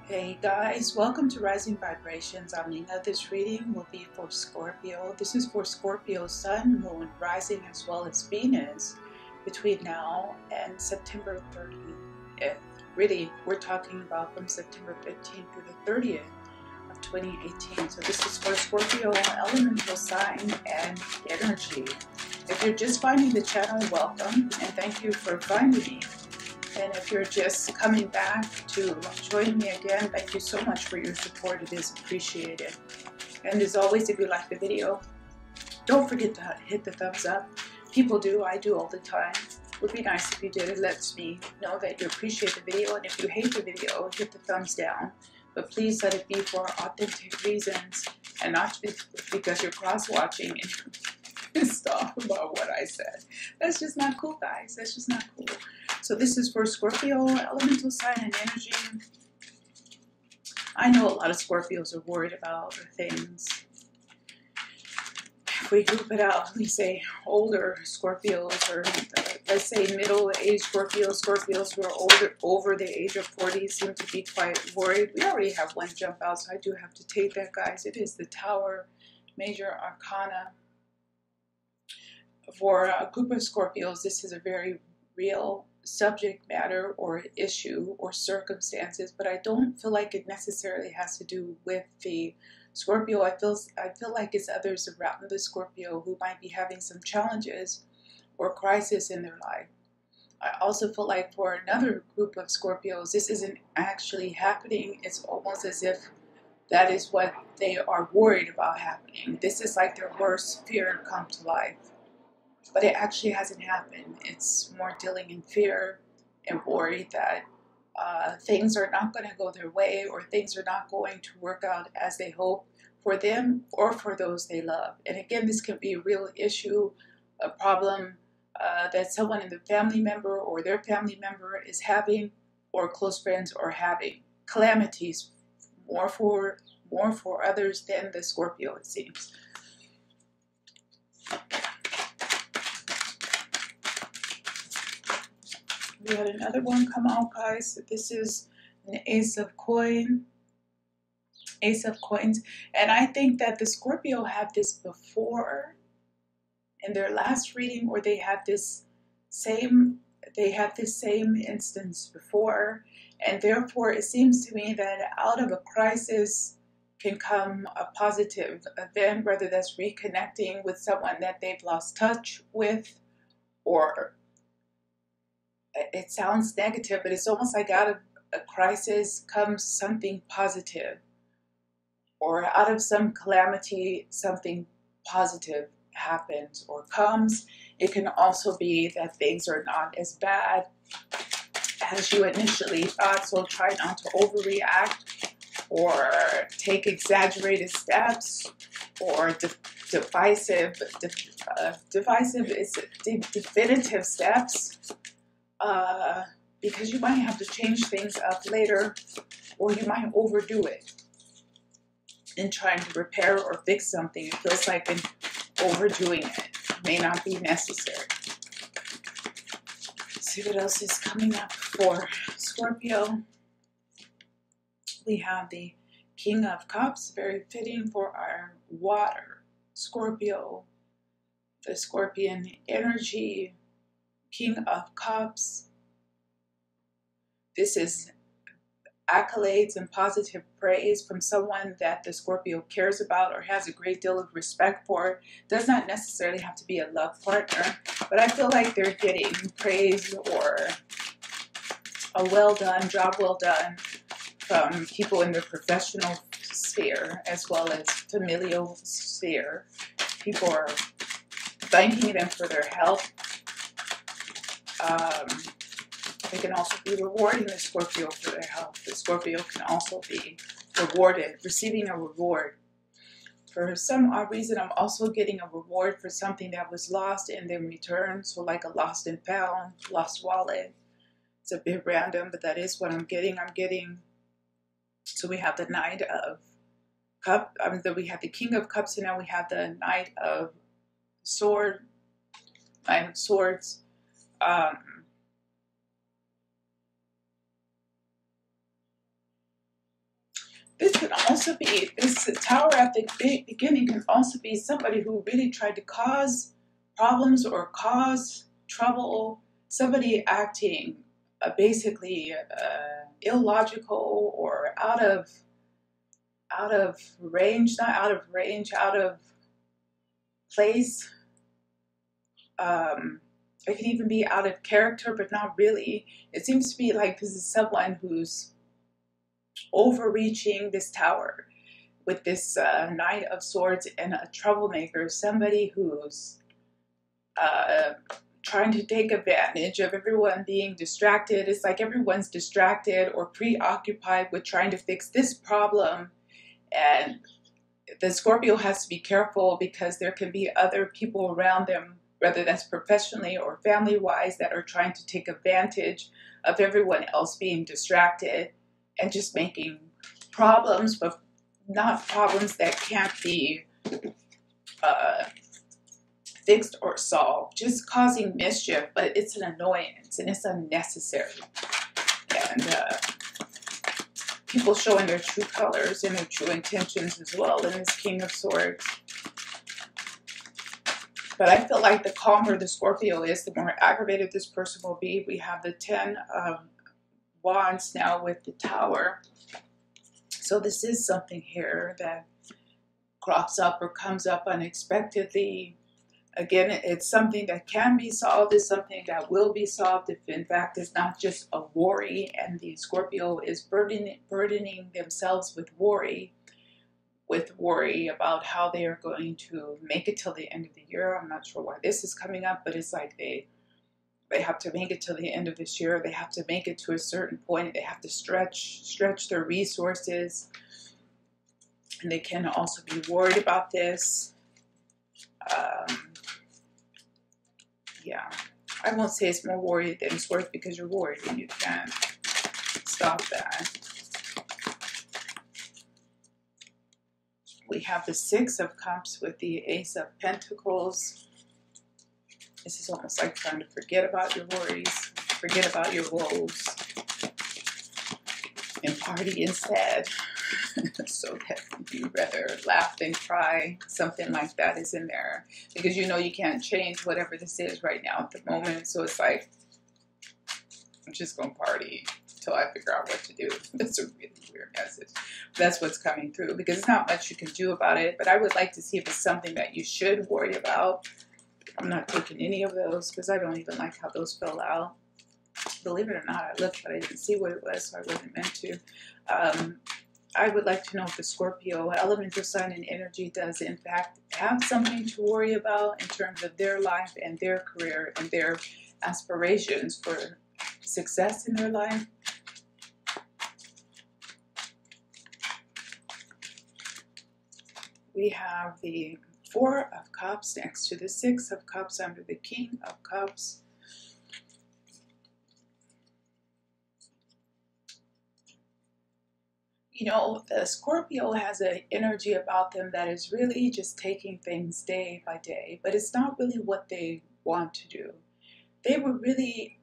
Hey guys, welcome to Rising Vibrations. I'm INGA. This reading will be for Scorpio. This is for Scorpio Sun, Moon, Rising, as well as Venus between now and September 30th. Really, we're talking about from September 15th to the 30th of 2018. So this is for Scorpio elemental sign and energy. If you're just finding the channel, welcome and thank you for finding me. And if you're just coming back to join me again, thank you so much for your support. It is appreciated. And as always, if you like the video, don't forget to hit the thumbs up. People do, I do all the time. It would be nice if you did. It lets me know that you appreciate the video. And if you hate the video, hit the thumbs down. But please let it be for authentic reasons and not because you're cross-watching and pissed off about what I said. That's just not cool, guys. That's just not cool. So this is for Scorpio, elemental sign and energy. I know a lot of Scorpios are worried about things. If we group it out, we say older Scorpios, or let's say middle-aged Scorpios, Scorpios who are over the age of 40 seem to be quite worried. We already have one jump out, so I do have to take that, guys. It is the Tower, Major Arcana. For a group of Scorpios, this is a very real subject matter or issue or circumstances, but I don't feel like it necessarily has to do with the Scorpio. I feel like it's others around the Scorpio who might be having some challenges or crisis in their life. I also feel like for another group of Scorpios, this isn't actually happening. It's almost as if that is what they are worried about happening. This is like their worst fear come to life. But it actually hasn't happened. It's more dealing in fear and worry that things are not going to go their way, or things are not going to work out as they hope for them or for those they love. And again, this can be a real issue, a problem that someone in the family member or their family member is having, or close friends are having. Calamities, more for others than the Scorpio, it seems. We had another one come out, guys. This is an Ace of Coins. And I think that the Scorpio had this before in their last reading, or they had this same instance before. And therefore, it seems to me that out of a crisis can come a positive event, whether that's reconnecting with someone that they've lost touch with, or it sounds negative, but it's almost like out of a crisis comes something positive, or out of some calamity, something positive happens or comes. It can also be that things are not as bad as you initially thought, so try not to overreact or take exaggerated steps or divisive is definitive steps. Because you might have to change things up later, or you might overdo it in trying to repair or fix something. It feels like overdoing it may not be necessary. Let's see what else is coming up for Scorpio. We have the King of Cups, very fitting for our water Scorpio, the Scorpion energy. King of Cups. This is accolades and positive praise from someone that the Scorpio cares about or has a great deal of respect for. Does not necessarily have to be a love partner, but I feel like they're getting praise or a well done, job well done from people in the professional sphere as well as familial sphere. People are thanking them for their help. They can also be rewarding the Scorpio for their help. The Scorpio can also be rewarded, receiving a reward. For some odd reason, I'm also getting a reward for something that was lost and then returned. So like a lost and found, lost wallet. It's a bit random, but that is what I'm getting. So we have the Knight of Cups. We have the King of Cups, and now we have the Knight of Swords. This can also be, this Tower at the beginning can also be somebody who really tried to cause problems or cause trouble, somebody acting basically illogical or out of range, not out of range, out of place. It can even be out of character, but not really. It seems to be like this is someone who's overreaching this Tower with this Knight of Swords and a troublemaker, somebody who's trying to take advantage of everyone being distracted. It's like everyone's distracted or preoccupied with trying to fix this problem, and the Scorpio has to be careful because there can be other people around them, whether that's professionally or family-wise, that are trying to take advantage of everyone else being distracted and just making problems, but not problems that can't be fixed or solved, just causing mischief, but it's an annoyance and it's unnecessary. And people showing their true colors and their true intentions as well in this King of Swords. But I feel like the calmer the Scorpio is, the more aggravated this person will be. We have the 10 of Wands now with the Tower. So this is something here that crops up or comes up unexpectedly. Again, it's something that can be solved. It's something that will be solved if, in fact, it's not just a worry and the Scorpio is burdening themselves with worry about how they are going to make it till the end of the year. I'm not sure why this is coming up, but it's like they have to make it till the end of this year. They have to make it to a certain point. They have to stretch their resources. And they can also be worried about this. Yeah, I won't say it's more worried than it's worth because you're worried and you can't stop that. We have the 6 of Cups with the Ace of Pentacles. This is almost like trying to forget about your worries, forget about your woes, and party instead. So that you rather laugh than cry, something like that is in there. Because you know you can't change whatever this is right now at the moment. So it's like, I'm just going to party until I figure out what to do. That's a really weird message. That's what's coming through because there's not much you can do about it. But I would like to see if it's something that you should worry about. I'm not taking any of those because I don't even like how those fell out. Believe it or not, I looked, but I didn't see what it was, so I wasn't meant to. I would like to know if the Scorpio elemental sign and energy does in fact have something to worry about in terms of their life and their career and their aspirations for success in their life. We have the 4 of Cups next to the 6 of Cups under the King of Cups. You know, the Scorpio has an energy about them that is really just taking things day by day, but it's not really what they want to do. They would really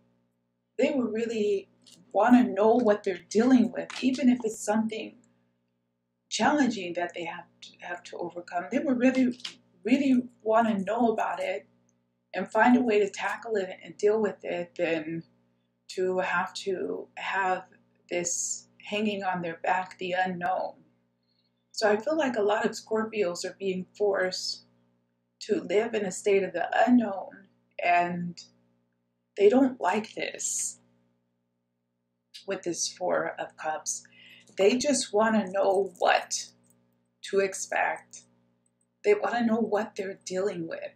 want to know what they're dealing with, even if it's something challenging that they have to overcome. They would really want to know about it and find a way to tackle it and deal with it than to have this hanging on their back, the unknown. So I feel like a lot of Scorpios are being forced to live in a state of the unknown, and they don't like this with this 4 of Cups. They just want to know what to expect. They want to know what they're dealing with.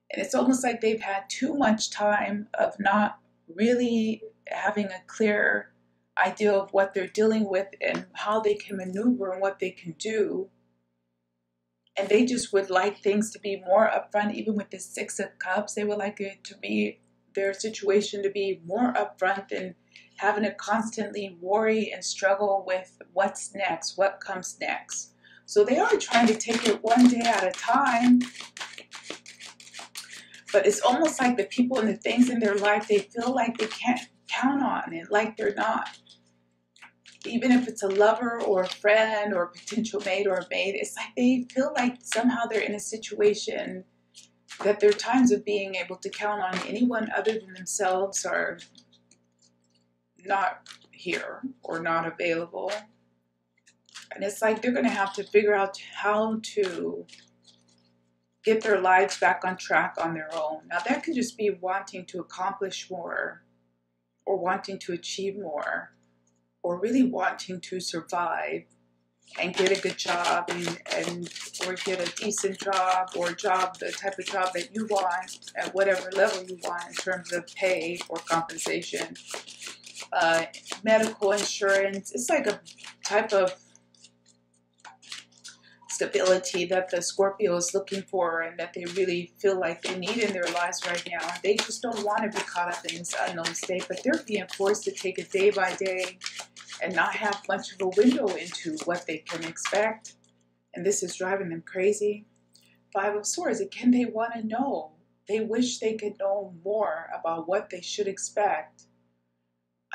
And it's almost like they've had too much time of not really having a clear idea of what they're dealing with and how they can maneuver and what they can do. And they just would like things to be more upfront. Even with the 6 of Cups, they would like it to be, their situation to be more upfront than having to constantly worry and struggle with what's next, what comes next. So they are trying to take it one day at a time. But it's almost like the people and the things in their life, they feel like they can't count on it, like they're not even if it's a lover or a friend or a potential mate or a mate, it's like they feel like somehow they're in a situation that their times of being able to count on anyone other than themselves are not here or not available. And it's like they're going to have to figure out how to get their lives back on track on their own. Now that could just be wanting to accomplish more, or wanting to achieve more, or really wanting to survive and get a good job, and or get a decent job, or a job, the type of job that you want at whatever level you want in terms of pay or compensation. Medical insurance, it's like a type of stability that the Scorpio is looking for, and that they really feel like they need in their lives right now. They just don't want to be caught up in this unknown state, but they're being forced to take it day by day and not have much of a window into what they can expect. And this is driving them crazy. Five of Swords, again, they want to know. They wish they could know more about what they should expect.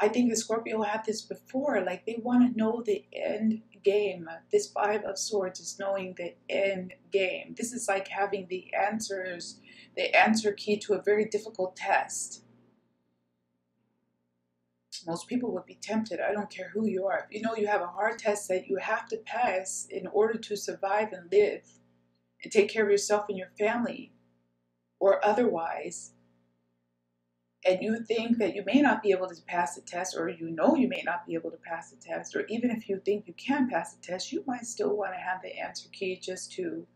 I think the Scorpio had this before, like they want to know the end game. This Five of Swords is knowing the end game. This is like having the answers, the answer key to a very difficult test. Most people would be tempted. I don't care who you are. If you know you have a hard test that you have to pass in order to survive and live and take care of yourself and your family or otherwise, and you think that you may not be able to pass the test, or you know you may not be able to pass the test, or even if you think you can pass the test, you might still want to have the answer key just to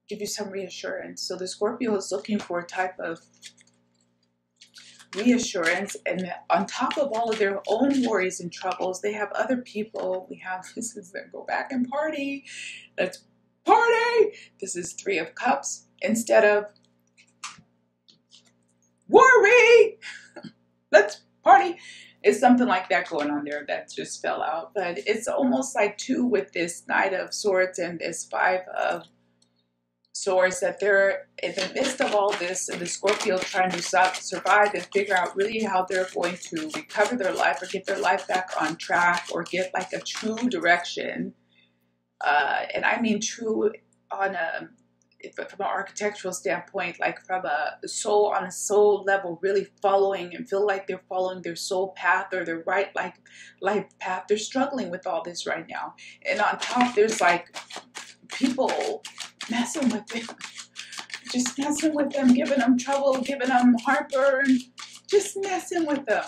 give you some reassurance. So the Scorpio is looking for a type of reassurance, and on top of all of their own worries and troubles, they have other people. We have, this is their go back and party. Let's party. This is Three of Cups instead of worry. Let's party. It's something like that going on there that just fell out. But it's almost like two with this Knight of Swords and this Five of Swords, that they're in the midst of all this, and the Scorpio trying to survive and figure out really how they're going to recover their life or get their life back on track or get like a true direction. And I mean true on a, from an architectural standpoint, like from a soul, on a soul level, really following and feel like they're following their soul path or their right life path. They're struggling with all this right now. And on top, there's like people messing with them, just messing with them, giving them trouble, giving them heartburn, just messing with them.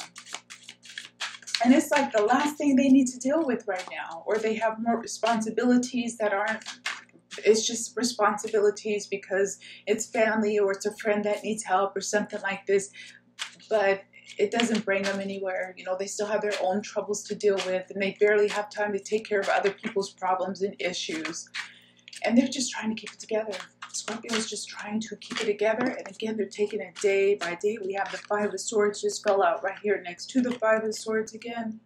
And it's like the last thing they need to deal with right now, or they have more responsibilities that aren't, it's just responsibilities because it's family or it's a friend that needs help or something like this, but it doesn't bring them anywhere. You know, they still have their own troubles to deal with, and they barely have time to take care of other people's problems and issues. And they're just trying to keep it together. Scorpio is just trying to keep it together. And again, they're taking it day by day. We have the Five of Swords just fell out right here next to the Five of Swords again.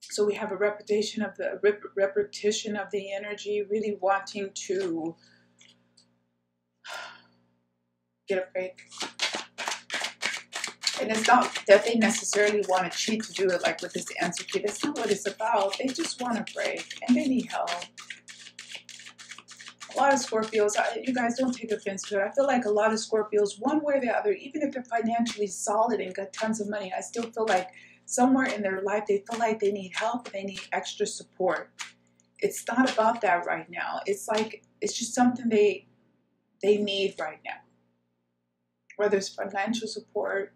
So we have a repetition of the energy, really wanting to get a break. And it's not that they necessarily want to cheat to do it like with this answer key. That's not what it's about. They just want a break and they need help. A lot of Scorpios, you guys don't take offense to it. I feel like a lot of Scorpios, one way or the other, even if they're financially solid and got tons of money, I still feel like somewhere in their life they feel like they need help and they need extra support. It's not about that right now. It's like, it's just something they need right now. Whether it's financial support,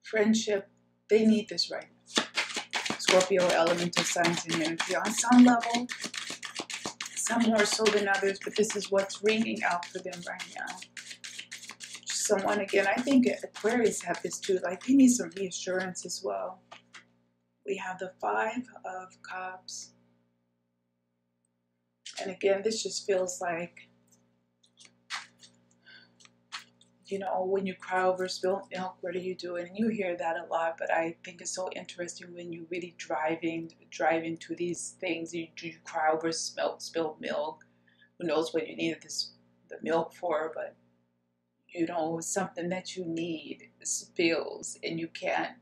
friendship, they need this right now. Scorpio elemental signs and energy on some level. Some more so than others, but this is what's ringing out for them right now. Someone, again, I think Aquarius have this too, like they need some reassurance as well. We have the Five of Cups. And again, this just feels like, you know, when you cry over spilled milk, what are you doing? And you hear that a lot, but I think it's so interesting when you really drive into these things. You cry over spilled milk. Who knows what you needed the milk for, but you know, something that you need spills and you can't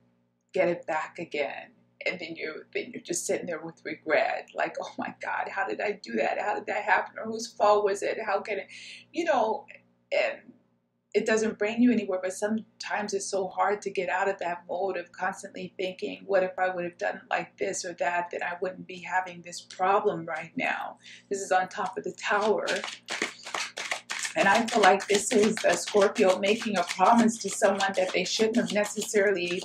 get it back again. And then you're just sitting there with regret, like, oh my God, how did I do that? How did that happen? Or whose fault was it? How can it, you know, and it doesn't bring you anywhere. But sometimes it's so hard to get out of that mode of constantly thinking, what if I would have done it like this or that, then I wouldn't be having this problem right now. This is on top of the Tower. And I feel like this is a Scorpio making a promise to someone that they shouldn't have necessarily,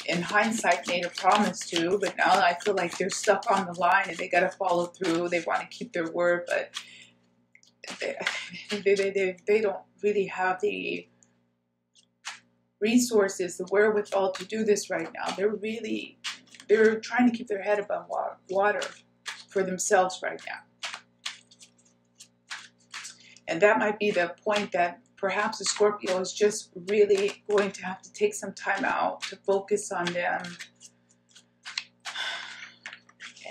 in hindsight, made a promise to, but now I feel like they're stuck on the line and they got to follow through. They want to keep their word, but they don't really have the resources, the wherewithal to do this right now. They're trying to keep their head above water for themselves right now. And that might be the point that perhaps the Scorpio is just really going to have to take some time out to focus on them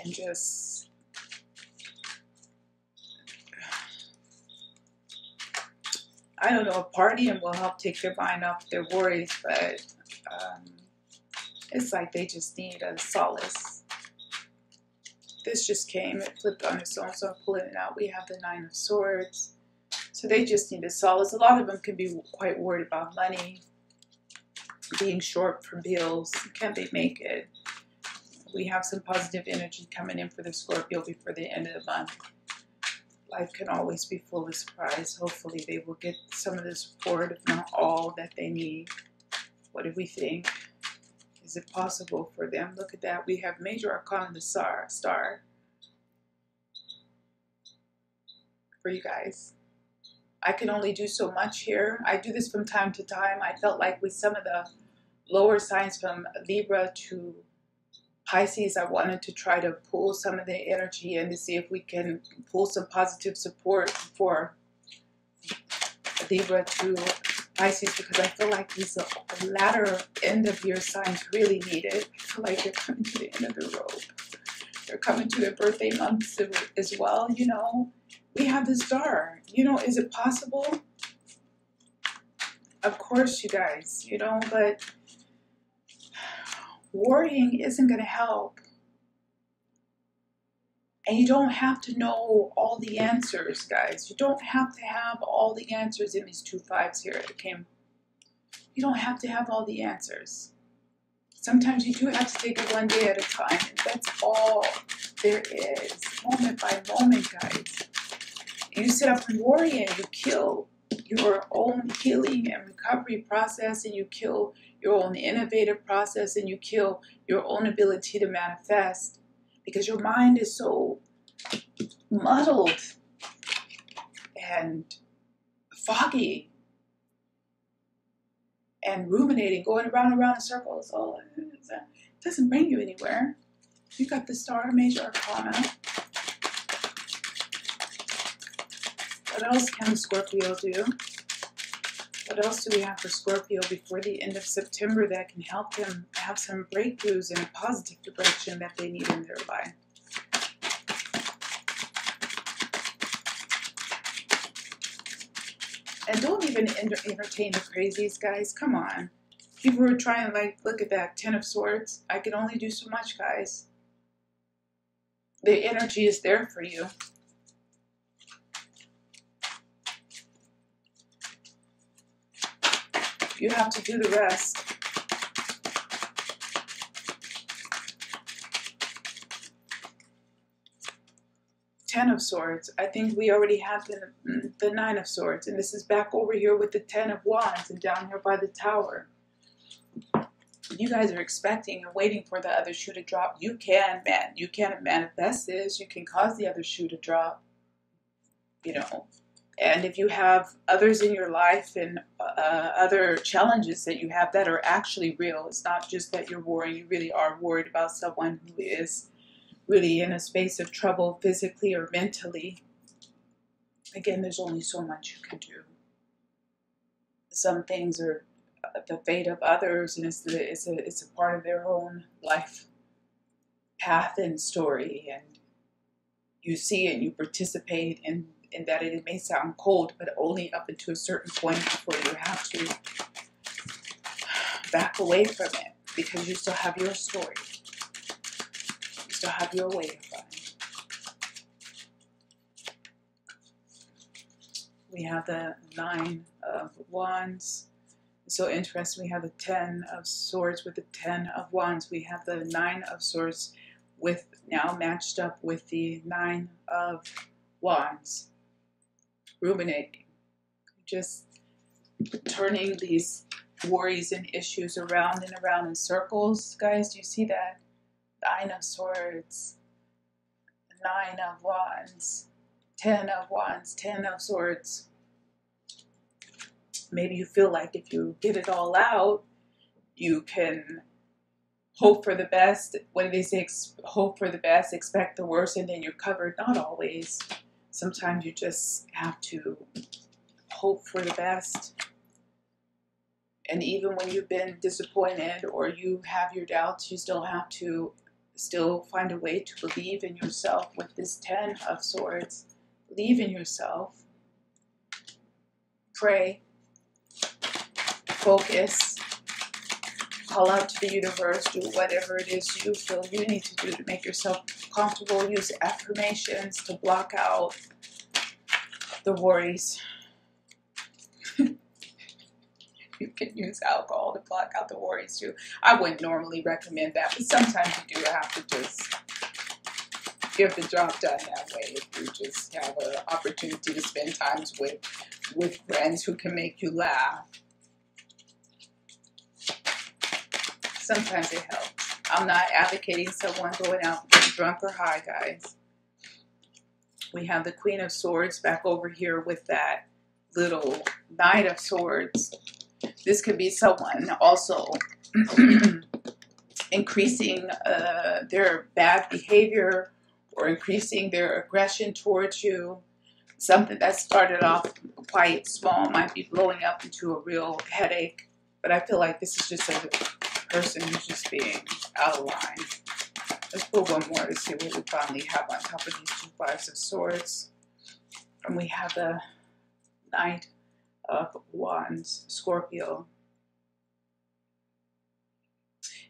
and just I don't know, partying will help take their mind off their worries, but it's like they just need a solace. This just came, it flipped on its own, so I'm pulling it out. We have the Nine of Swords. So they just need a solace. A lot of them can be quite worried about money, being short for bills. Can they make it? We have some positive energy coming in for the Scorpio before the end of the month. Life can always be full of surprise. Hopefully they will get some of the support, if not all, that they need. What do we think? Is it possible for them? Look at that. We have Major Arcana, the Star. For you guys. I can only do so much here. I do this from time to time. I felt like with some of the lower signs from Libra to Pisces, I wanted to try to pull some of the energy and to see if we can pull some positive support for Libra to Pisces, because I feel like these latter end of year signs really need it. I feel like they're coming to the end of the rope. They're coming to their birthday months as well, you know. We have the Star. You know, is it possible? Of course, you guys, you know, but worrying isn't going to help. And you don't have to know all the answers, guys. You don't have to have all the answers in these 2 5s here. You don't have to have all the answers. Sometimes you do have to take it one day at a time. And that's all there is. Moment by moment, guys. You sit up and worry and you kill your own healing and recovery process, and you kill your own innovative process, and you kill your own ability to manifest, because your mind is so muddled and foggy and ruminating, going around and around in circles. Oh, it doesn't bring you anywhere. You got the Star, Major Arcana. What else can Scorpio do? What else do we have for Scorpio before the end of September that can help them have some breakthroughs in a positive direction that they need in their life? And don't even entertain the crazies, guys. Come on. People are trying to, like, look at that 10 of Swords. I can only do so much, guys. The energy is there for you. You have to do the rest. Ten of Swords. I think we already have the Nine of Swords. And this is back over here with the 10 of Wands and down here by the Tower. You guys are expecting and waiting for the other shoe to drop. You can manifest this. You can cause the other shoe to drop. You know. And if you have others in your life and other challenges that you have that are actually real, it's not just that you're worrying, you really are worried about someone who is really in a space of trouble physically or mentally. Again, there's only so much you can do. Some things are the fate of others, and it's a part of their own life path and story, and you see it and you participate in that. It may sound cold, but only up until a certain point before you have to back away from it, because you still have your story. still have your way to find. We have the 9 of Wands. It's so interesting. We have the 10 of Swords with the 10 of Wands. We have the 9 of Swords with now matched up with the 9 of Wands. Ruminating. Just turning these worries and issues around and around in circles. Guys, do you see that? 9 of Swords, 9 of Wands, 10 of Wands, 10 of Swords. Maybe you feel like if you get it all out, you can hope for the best. What do they say? Hope for the best, expect the worst, and then you're covered. Not always. Sometimes you just have to hope for the best. And even when you've been disappointed or you have your doubts, you still have to find a way to believe in yourself with this 10 of Swords. Believe in yourself. Pray. Focus. Call out to the universe. Do whatever it is you feel you need to do to make yourself comfortable. Use affirmations to block out the worries. You can use alcohol to block out the worries too. I wouldn't normally recommend that, but sometimes you do have to just get the job done that way. If you just have an opportunity to spend time with friends who can make you laugh. Sometimes it helps. I'm not advocating someone going out getting drunk or high, guys. We have the Queen of Swords back over here with that little Knight of Swords. This could be someone also increasing their bad behavior or increasing their aggression towards you. Something that started off quite small might be blowing up into a real headache. But I feel like this is just a person who's just being out of line. Let's pull one more to see what we finally have on top of these 2 5s of Swords. And we have the Knight of Wands, Scorpio.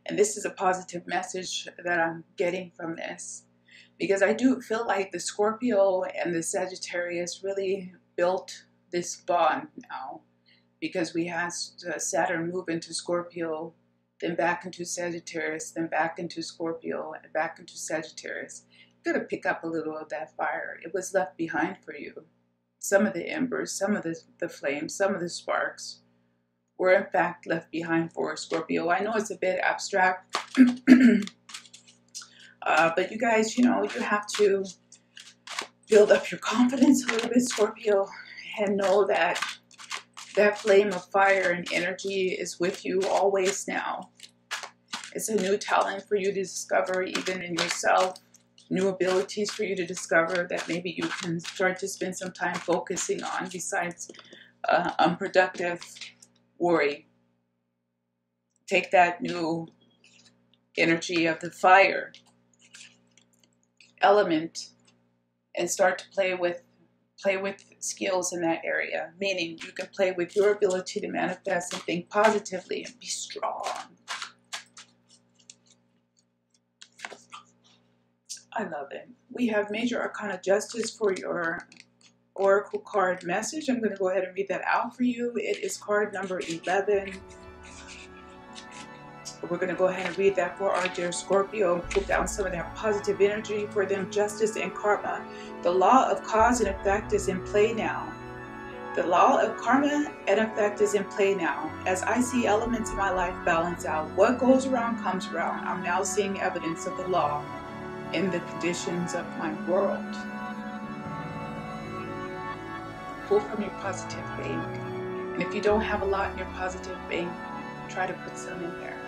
And this is a positive message that I'm getting from this, because I do feel like the Scorpio and the Sagittarius really built this bond now, because we had Saturn move into Scorpio, then back into Sagittarius, then back into Scorpio, and back into Sagittarius. You're going to pick up a little of that fire. It was left behind for you. Some of the embers, some of the flames, some of the sparks were in fact left behind for Scorpio. I know it's a bit abstract, but you guys, you know, you have to build up your confidence a little bit, Scorpio, and know that that flame of fire and energy is with you always now. It's a new talent for you to discover even in yourself. New abilities for you to discover that maybe you can start to spend some time focusing on besides unproductive worry. Take that new energy of the fire element and start to play with skills in that area, meaning you can play with your ability to manifest and think positively and be strong. I love it. We have Major Arcana Justice for your Oracle card message. I'm going to go ahead and read that out for you. It is card number 11. We're going to go ahead and read that for our dear Scorpio and pull down some of that positive energy for them, justice and karma. The law of cause and effect is in play now. The law of karma and effect is in play now. As I see elements in my life balance out, what goes around comes around. I'm now seeing evidence of the law in the conditions of my world. Pull from your positive bank. And if you don't have a lot in your positive bank, try to put some in there.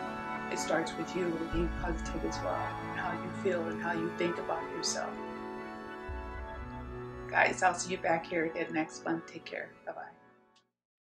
It starts with you being positive as well, and how you feel and how you think about yourself. Guys, I'll see you back here again next month. Take care. Bye-bye.